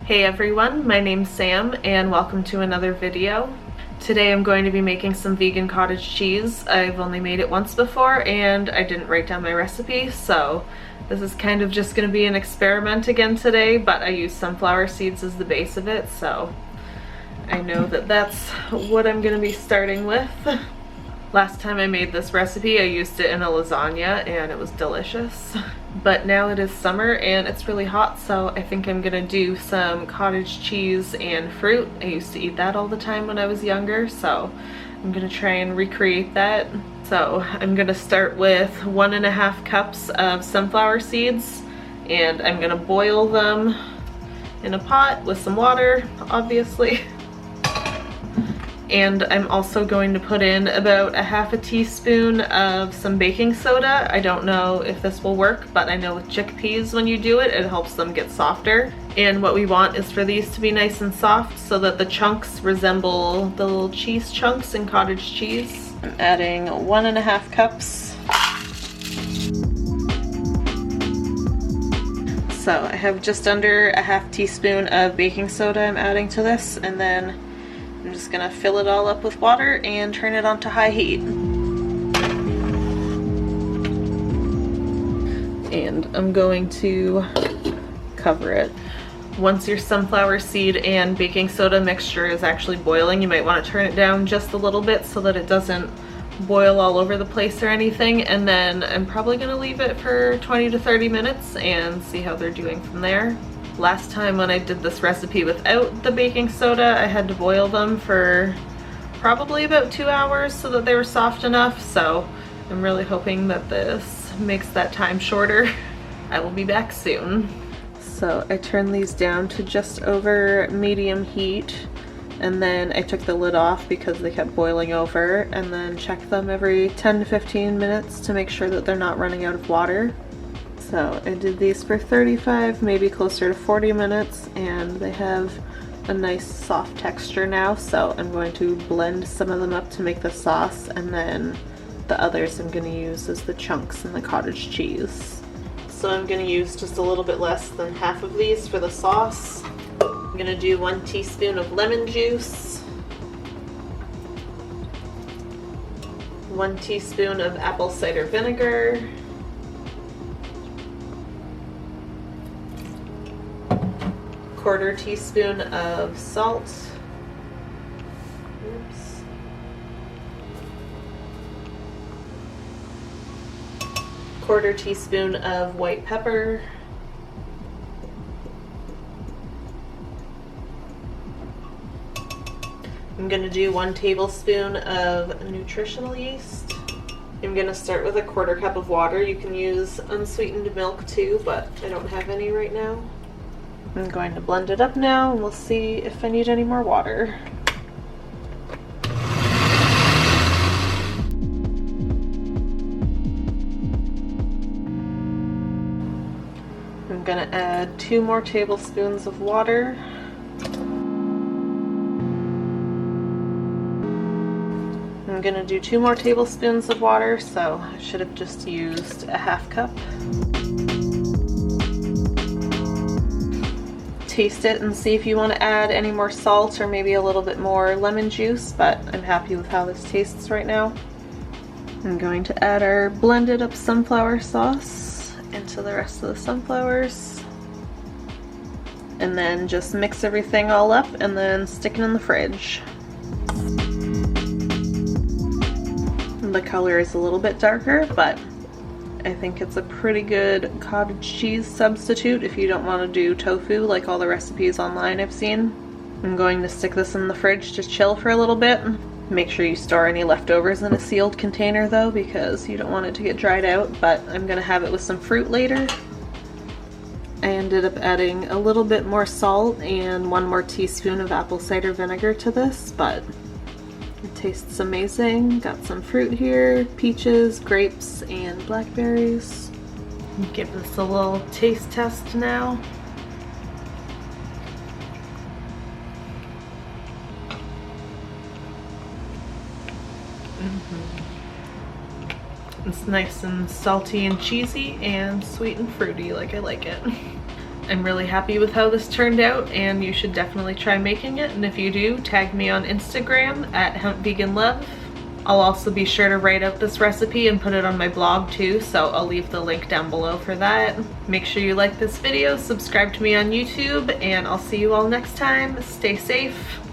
Hey everyone, my name's Sam and welcome to another video. Today I'm going to be making some vegan cottage cheese. I've only made it once before and I didn't write down my recipe, so this is kind of just going to be an experiment again today, but I used sunflower seeds as the base of it, so I know that that's what I'm going to be starting with. Last time I made this recipe I used it in a lasagna and it was delicious. But now it is summer and it's really hot, so I think I'm gonna do some cottage cheese and fruit. I used to eat that all the time when I was younger, so I'm gonna try and recreate that. So I'm gonna start with 1.5 cups of sunflower seeds and I'm gonna boil them in a pot with some water, obviously. And I'm also going to put in about 1/2 teaspoon of some baking soda. I don't know if this will work, but I know with chickpeas when you do it, it helps them get softer. And what we want is for these to be nice and soft so that the chunks resemble the little cheese chunks in cottage cheese. I'm adding 1.5 cups. So I have just under 1/2 teaspoon of baking soda I'm adding to this, and then I'm just gonna fill it all up with water and turn it on to high heat. And I'm going to cover it. Once your sunflower seed and baking soda mixture is actually boiling, you might want to turn it down just a little bit so that it doesn't boil all over the place or anything, and then I'm probably gonna leave it for 20 to 30 minutes and see how they're doing from there. Last time when I did this recipe without the baking soda, I had to boil them for probably about 2 hours so that they were soft enough, so I'm really hoping that this makes that time shorter. I will be back soon. So I turned these down to just over medium heat, and then I took the lid off because they kept boiling over, and then checked them every 10 to 15 minutes to make sure that they're not running out of water. So I did these for 35, maybe closer to 40 minutes, and they have a nice soft texture now, so I'm going to blend some of them up to make the sauce, and then the others I'm going to use as the chunks in the cottage cheese. So I'm going to use just a little bit less than half of these for the sauce. I'm going to do 1 teaspoon of lemon juice, 1 teaspoon of apple cider vinegar, 1/4 teaspoon of salt. Oops. 1/4 teaspoon of white pepper. I'm going to do 1 tablespoon of nutritional yeast. I'm going to start with 1/4 cup of water. You can use unsweetened milk too, but I don't have any right now. I'm going to blend it up now and we'll see if I need any more water. I'm going to add 2 more tablespoons of water. I'm going to do 2 more tablespoons of water, so I should have just used 1/2 cup. Taste it and see if you want to add any more salt or maybe a little bit more lemon juice, but I'm happy with how this tastes right now. I'm going to add our blended up sunflower sauce into the rest of the sunflowers, and then just mix everything all up and then stick it in the fridge. The color is a little bit darker, but I think it's a pretty good cottage cheese substitute if you don't want to do tofu like all the recipes online I've seen. I'm going to stick this in the fridge to chill for a little bit. Make sure you store any leftovers in a sealed container though, because you don't want it to get dried out, but I'm going to have it with some fruit later. I ended up adding a little bit more salt and 1 more teaspoon of apple cider vinegar to this, but it tastes amazing. Got some fruit here, peaches, grapes, and blackberries. Give this a little taste test now. It's nice and salty and cheesy and sweet and fruity like I like it. I'm really happy with how this turned out, and you should definitely try making it. And if you do, tag me on Instagram at hempveganlove. I'll also be sure to write out this recipe and put it on my blog too, so I'll leave the link down below for that. Make sure you like this video, subscribe to me on YouTube, and I'll see you all next time. Stay safe.